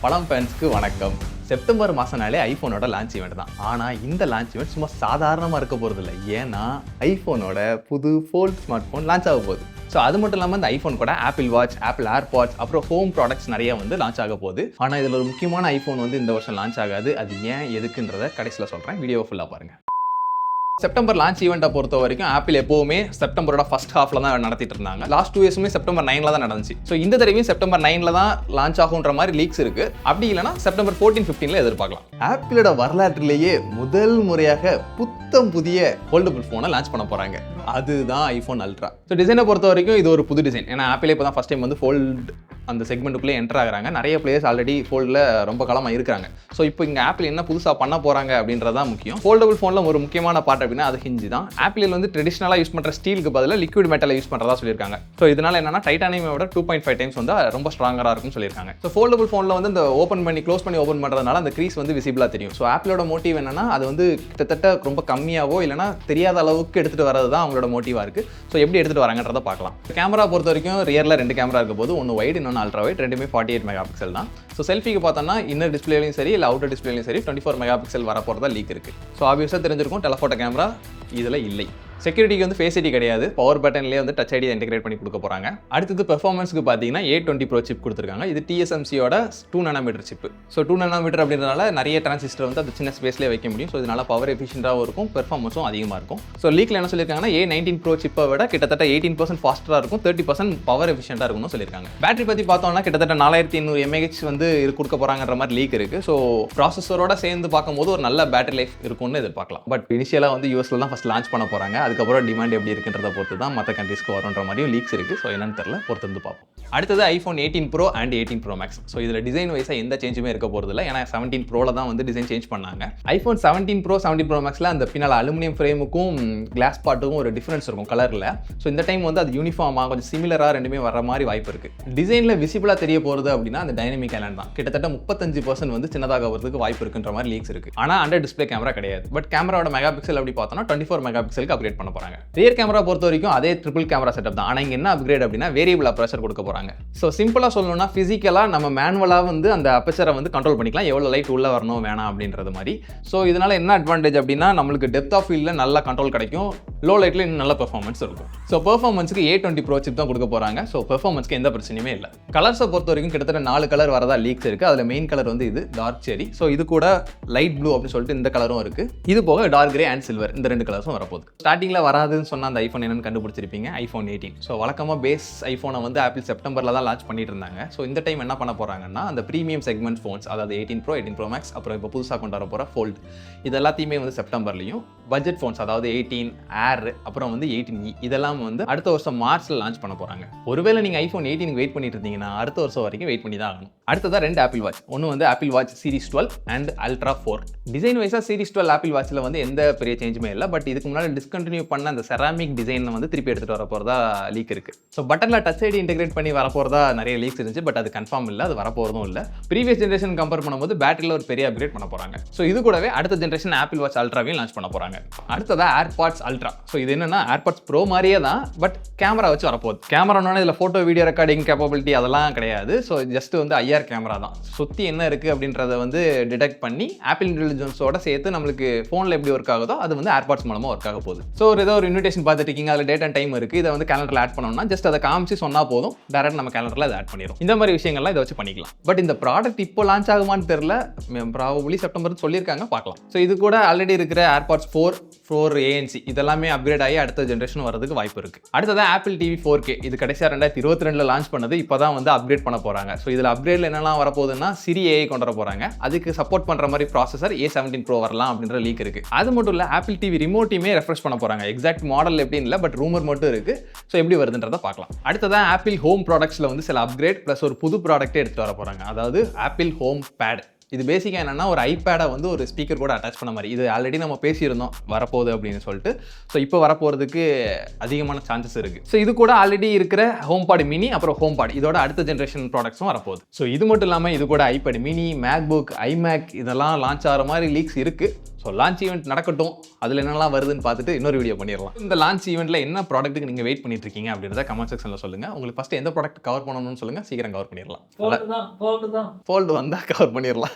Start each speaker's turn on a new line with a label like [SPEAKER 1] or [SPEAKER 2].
[SPEAKER 1] பலம் ஃபேன்ஸ்க்கு வணக்கம். September மாதம்னாலே ஐஃபோனோட launch event தான். ஆனால் இந்த லான்ச் ஈவெண்ட் சும்மா சாதாரணமாக இருக்க போகிறது இல்லை. ஏன்னா ஐஃபோனோட புது ஃபோல்ட் ஸ்மார்ட் ஃபோன் லான்ச் ஆக போகுது. ஸோ அது மட்டும் இல்லாமல் இந்த ஐஃபோன் கூட ஆப்பிள் வாட்ச், ஆப்பிள் ஏர்பாட்ஸ், அப்புறம் ஹோம் ப்ராடக்ட்ஸ் நிறைய லான்ச் ஆக போகுது. ஆனால் இதில் ஒரு முக்கியமான ஐஃபோன் இந்த வருஷம் லான்ச் ஆகாது. அது ஏன் எதுக்குன்றதை கடைசியில் சொல்கிறேன். வீடியோ ஃபுல்லாக பாருங்கள். செப்டம்பர் லான்ச் ஈவெண்ட்டை பொறுத்த வரைக்கும் ஆப்பிள் எப்போவுமே செப்டம்பரோட ஃபர்ஸ்ட் ஹாஃப்ல தான் நடத்திட்டு இருந்தாங்க. லாஸ்ட் 2 இயர்ஸுமே செப்டம்பர் 9ல தான் நடந்துச்சு. ஸோ இந்த தடவையும் செப்டம்பர் 9ல தான் லான்ச் ஆகுன்ற மாதிரி லீக்ஸ் இருக்கு. அப்படி இல்லைனா செப்டம்பர் 14-15ல எதிர்பார்க்கலாம். ஆப்பிளோட வரலாற்றிலேயே முதல் முறையாக புத்தம் புதிய ஃபோல்டபுள் ஃபோனை லான்ச் பண்ண போறாங்க. அதுதான் ஐஃபோன் அல்ட்ரா. ஸோ டிசைனை பொறுத்த வரைக்கும் இது ஒரு புது டிசைன். ஏன்னா ஆப்பிளே இப்போ தான் ஃபர்ஸ்ட் டைம் ஃபோல்ட் அந்த செக்மெண்ட்டுக்குள்ளே என்டர் ஆகிறாங்க. நிறைய பிளேயர்ஸ் ஆல்ரெடி ஃபோல்டில் ரொம்ப காலமாக இருக்காங்க. ஸோ இப்போ இங்கே ஆப்பிள் என்ன புதுசாக பண்ண போகிறாங்க அப்படின்றதான் முக்கியம். ஃபோல்டபுள் ஃபோனில் ஒரு முக்கியமான பார்ட் அப்படின்னா அது ஹிஞ்சு தான். ஆப்பிள் ட்ரெடிஷனலாக யூஸ் பண்ணுற ஸ்டீலுக்கு பதிலாக லிக்விட் மெட்டலை யூஸ் பண்ணுறதா சொல்லியிருக்காங்க. ஸோ இதனால் என்னன்னா டைட்டானியம் விட 2.5 டைம்ஸ் ரொம்ப ஸ்ட்ராங்கராக இருக்கும்னு சொல்லியிருக்காங்க. ஸோ ஃபோல்டபுள் ஃபோனில் இந்த ஓப்பன் பண்ணி க்ளோஸ் பண்ணி ஓப்பன் பண்ணுறதுனால அந்த க்ரீஸ் விசிபிளாக தெரியும். ஸோ ஆப்பிளோட மோட்டிவ் என்னன்னா அது கிட்டத்தட்ட ரொம்ப கம்மியாவோ இல்லைனா தெரியாத அளவுக்கு எடுத்துகிட்டு வரது தான் அவங்களோட மோட்டிவாக இருக்குது. ஸோ எப்படி எடுத்துகிட்டு வராங்கன்றதை பார்க்கலாம். கேமரா பொறுத்த வரைக்கும் ரியரில் 2 கேமரா இருக்க போது, ஒன்று வைட், இன்னொன்று அல்ட்ரா வைட். ரெண்டுமே 48 மெகா பிக்சல் தான். ஸோ செல்ஃபிக்கு பார்த்தோம்னா இன்னர் டிஸ்பிளேலையும் சரி இல்லை அவுட்டர் டிஸ்பிளேலையும் சரி 24 மெகா பிக்சல் வர போகிறதா லீக் இருக்குது. ஸோ ஆப்வியஸாக தெரிஞ்சிருக்கும் டெலஃபோட்டோ கேமரா இதில் இல்லை. செக்யூரிட்டிக்கு ஃபேஸ் ஐடி கிடையாது. பவர் பட்டன்லேயே டச் ஐடி இன்டெகிரேட் பண்ணி கொடுக்க போகிறாங்க. அடுத்தது பெர்ஃபார்மன்ஸ்க்கு பார்த்தீங்கன்னா A20 Pro சிப் கொடுத்துருக்காங்க. இது TSMCயோட 2 nm சிப். ஸோ 2 nm அப்படின்றதுனால நிறைய டிரான்சிஸ்டர் அந்த சின்ன ஸ்பேஸ்லேயே வைக்க முடியும். ஸோ இதனால பவர் எஃபிஷியண்டாகவும் இருக்கும், பெர்ஃபார்மன்ஸும் அதிகமாக இருக்கும். ஸோ லீக்ல என்ன சொல்லியிருக்காங்கன்னா A19 Pro சிப்பை விட கிட்டத்தட்ட 18% ஃபாஸ்ட்டாக இருக்கும், 30% பவர் எஃபிஷியண்டாக இருக்கும்னு சொல்லியிருக்காங்க. பேட்டரி பற்றி பார்த்தோம்னா கிட்டத்தட்ட 4800 mAh கொடுக்க போகிறாங்கன்ற மாதிரி லீக் இருக்குது. ஸோ ப்ராசஸரோட சேர்ந்து பார்க்கும்போது ஒரு நல்ல பேட்டரி லைஃப் இருக்கும்னு எதிர்பார்க்கலாம். பட் இனிஷியலாக யூஎஸ்ல தான் ஃபஸ்ட் லான்ச் பண்ண போகிறாங்க. அதுக்கப்புறம் டிமாண்ட் எப்படி இருக்குன்றதை பொறுத்து தான் மற்ற கண்ட்ரீஸ்க்கு வரும்ன்ற மாதிரியும் லீக்ஸ் இருக்குது. ஸோ என்னன்னு தெரியல, பொறுத்து பார்ப்போம். அடுத்தது iPhone 18 Pro and 18 Pro Max. So இதில் டிசைன் வைஸாக எந்த சேஞ்சுமே இருக்க போகிறது இல்லை. ஏன்னா 17 Proல தான் டிசைன் சேஞ்ச் பண்ணாங்க. iPhone 17 Pro 17 Pro Maxல அந்த பின்னால் அலுமினியம் ஃப்ரேமுக்கும் கிளாஸ் பார்ட்டுக்கும் ஒரு டிஃப்ரென்ஸ் இருக்கும் கலரில். ஸோ இந்த டைம் அது யூனிஃபார்மாக கொஞ்சம் சிமிலராக ரெண்டுமே வர மாதிரி வாய்ப்பு இருக்குது. டிசைனில் விசிபிளாக தெரிய போகிறது அப்படின்னா அந்த டைனமிக் ஐலாண்ட் தான். கிட்டத்தட்ட 35% சின்னதாக வரதுக்கு வாய்ப்பு இருக்குன்ற மாதிரி லீக்ஸ் இருக்குது. ஆனால் அண்டர் டிஸ்பிளே கேமரா கிடையாது. பட் கேமராவோட மெகா பிக்சல் அப்படி பார்த்தோம்னா 24 மெகா பிக்சலுக்கு அப்கிரேட் பண்ண போகிறாங்க. ரியர் கேமரா பொறுத்த வரைக்கும் அதே ட்ரிபிள் கேமரா செட்டப் தான். ஆனால் இங்கே என்ன அப்கிரேட் அப்படின்னா வேரியபிள் அபர்ச்சர் கொடுக்க போகிறாங்க. ஸோ சிம்பிளாக சொல்லணும்னா ஃபிசிக்கலாக நம்ம மேனுவலாக அந்த அபர்ச்சரை கண்ட்ரோல் பண்ணிக்கலாம், எவ்வளோ லைட் உள்ளே வரணும் வேணாம் அப்படின்றது மாதிரி. ஸோ இதனால் என்ன அட்வான்டேஜ் அப்படின்னா நம்மளுக்கு டெப்த் ஆஃப் ஃபீல்டில் நல்ல கண்ட்ரோல் கிடைக்கும், லோ லைட்டில் இன்னும் நல்ல பெர்ஃபார்மன்ஸ் இருக்கும். ஸோ பெர்ஃபார்மன்ஸுக்கு A20 Pro சிப் தான் கொடுக்க போகிறாங்க. ஸோ பெர்ஃபார்மன்ஸ்க்கு எந்த பிரச்சனையுமே இல்லை. கலர்ஸை பொறுத்த வரைக்கும் கிட்டத்தட்ட 4 கலர் வரதா லீக்ஸ் இருக்குது. அதில் மெயின் கலர் இது டார்க் செரி. ஸோ இது கூட லைட் ப்ளூ அப்படின்னு சொல்லிட்டு இந்த கலரும் இருக்குது. இது போக டார்க் கிரே அண்ட் சில்வர், இந்த 2 கலர்ஸும் வரப்போகுது. ஸ்டார்டிங்கில் வராதுன்னு சொன்ன அந்த ஐஃபோன் என்னன்னு கண்டுபிடிச்சிருப்பீங்க, iPhone 18. ஸோ வழக்கமாக பேஸ் ஐஃபோனை ஆப்பிள் செப்டம்பரில் தான் லான்ச் பண்ணிட்டு இருந்தாங்க. ஸோ இந்த டைம் என்ன பண்ண போகிறாங்கன்னா அந்த ப்ரீமியம் செக்மெண்ட் ஃபோன்ஸ், அதாவது 18 Pro, 18 Pro Max, அப்புறம் இப்போ புதுசாக கொண்டு வர போகிற ஃபோல்ட், இது எல்லாத்தையுமே செப்டம்பர்லையும், பட்ஜெட் ஃபோன்ஸ் அதாவது 18 Air, அப்புறம் 18e இதெல்லாம் அடுத்த வருஷம் மார்ச்சில் லான்ச் பண்ண போகிறாங்க. ஒருவேளை நீங்கள் iPhone 18 வெயிட் பண்ணிட்டு இருந்தீங்கன்னா அடுத்த வருஷம் வரைக்கும் வெயிட் பண்ணி தான் ஆகணும். அடுத்ததாக 2 ஆப்பிள் வாட்ச். ஒன்று apple watch series 12 and ultra 4. Design வைஸாக சீரிஸ் 12 ஆப்பிள் வாட்சில் எந்த பெரிய சேஞ்சுமே இல்லை. பட் இதுக்கு முன்னாடி டிஸ்கண்டினியூ பண்ண அந்த செராமிக் டிசைனை திருப்பி எடுத்துகிட்டு வர போகிறதா லீக் இருக்குது. ஸோ பட்டனில் டச் ஐடி இன்டெகிரேட் பண்ணி வர போகிறதா நிறைய லீக்ஸ் இருந்துச்சு. பட் அது கன்ஃபார்ம் இல்லை, அது வரப்போகிறதும் இல்லை. ப்ரீவியஸ் ஜென்ரேஷன் கம்பேர் பண்ணும்போது பேட்டரியில் ஒரு பெரிய அப்கிரேட் பண்ண போகிறாங்க. ஸோ இது கூடவே அடுத்த ஜென்ரேஷன் ஆப்பிள் வாட்ச் அல்ட்ராவையும் லான்ச் பண்ண போகிறாங்க. அடுத்ததாக ஏர்பாட்ஸ் அல்ட்ரா. ஸோ இது என்னன்னா ஏர்பாட்ஸ் ப்ரோ மாதிரியே தான், பட் கேமரா வச்சு வரப்போகுது. கேமரானோட இதில் ஃபோட்டோ வீடியோ ரெக்கார்டிங் கேப்பபிலிட்டி அதெல்லாம் கிடையாது. ஸோ ஜஸ்ட் IR கேமரா தான். சுற்றி என்ன இருக்குது அப்படின்றத டிடெக்ட் பண்ணி ஆப்பிள் இன்டெலிஜென்ஸோட சேர்த்து நம்மளுக்கு ஃபோனில் எப்படி ஒர்க் ஆகுதோ அது ஏர்பாட்ஸ் மூலமாக ஒர்க் ஆக போகுது. ஸோ ஏதோ ஒரு இன்விடேஷன் பார்த்துட்டு இருக்கீங்க, அதில் டேட் அண்ட் டைம் இருக்குது, இதை கேலண்டரில் ஆட் பண்ணோம்னா ஜஸ்ட் அதை காமிச்சு சொன்னால் போதும், டேரக்ட் நம்ம கேலண்டரில் அதை ஆட் பண்ணிடும். இந்த மாதிரி விஷயங்கள்லாம் இதை வச்சு பண்ணிக்கலாம். பட் இந்த ப்ராடக்ட் இப்போ லான்ச் ஆகுமான்னு தெரியல, ப்ராபபிலி செப்டம்பர் சொல்லியிருக்காங்க, பார்க்கலாம். ஸோ இது கூட ஆல்ரெடி இருக்கிற ஏர்பாட்ஸ் 4 ANC இதெல்லாமே அப்கிரேட் ஆகி அடுத்த ஜென்ரேஷன் வரதுக்கு வாய்ப்பு இருக்குது. அடுத்ததான் ஆப்பிள் TV 4K. இது கடைசியாக 2022 லான்ச் பண்ணது, இப்போ தான் அப்கிரேட் பண்ண போகிறாங்க. ஸோ இதில் அப்கிரேட்ல என்னெல்லாம் வரப்போகுதுன்னா Siri AI கொண்டு வர போகிறாங்க. அதுக்கு சப்போர்ட் பண்ணுற மாதிரி ப்ராசஸர் A17 Pro வரலாம் அப்படின்ற லீக் இருக்குது. அது மட்டும் இல்லை ஆப்பிள் TV ரிமோட்டையுமே ரெஃப்ரெஷ் பண்ண போகிறாங்க. எக்ஸாக்ட் மாடல் எப்படின்னு இல்லை, பட் ரூமர் மட்டும் இருக்குது. ஸோ எப்படி வருதுன்றதை பார்க்கலாம். அடுத்ததான் ஆப்பிள் ஹோம் ப்ராடக்ட்ஸில் சில அப்கிரேட் ப்ளஸ் ஒரு புது ப்ராடக்ட்டே எடுத்துகிட்டு வர போகிறாங்க. அதாவது ஆப்பிள் ஹோம் பேட். இது பேசிக்காக என்னென்னா ஒரு ஐபேடை ஒரு ஸ்பீக்கர் கூட அட்டாச் பண்ண மாதிரி. இது ஆல்ரெடி நம்ம பேசியிருந்தோம் வரப்போகுது அப்படின்னு சொல்லிட்டு. ஸோ இப்போ வரப்போகிறதுக்கு அதிகமான சான்சஸ் இருக்குது. ஸோ இது கூட ஆல்ரெடி இருக்கிற HomePod mini அப்புறம் HomePod இதோட அடுத்த ஜென்ரேஷன் ப்ராடக்ட்ஸும் வரப்போகுது. ஸோ இது மட்டும் இல்லாமல் இது கூட iPad mini, MacBook, iMac இதெல்லாம் லான்ச் ஆகிற மாதிரி லீக்ஸ் இருக்குது. ஸோ லான்ச் ஈவெண்ட் நடக்கட்டும், அதில் என்னெல்லாம் வருதுன்னு பார்த்துட்டு இன்னொரு வீடியோ பண்ணிடலாம். இந்த லான்ச் ஈவெண்ட்டில் என்ன ப்ராடக்ட்டுக்கு நீங்கள் வெயிட் பண்ணிட்டு இருக்கீங்க அப்படின்றத கமெண்ட் செக்ஷனில் சொல்லுங்கள். உங்களுக்கு ஃபஸ்ட்டு எந்த ப்ராடக்ட் கவர் பண்ணணும்னு சொல்லுங்கள், சீக்கிரம் கவர் பண்ணிடலாம். ஃபோல்டு வந்தால் கவர் பண்ணிடலாம்.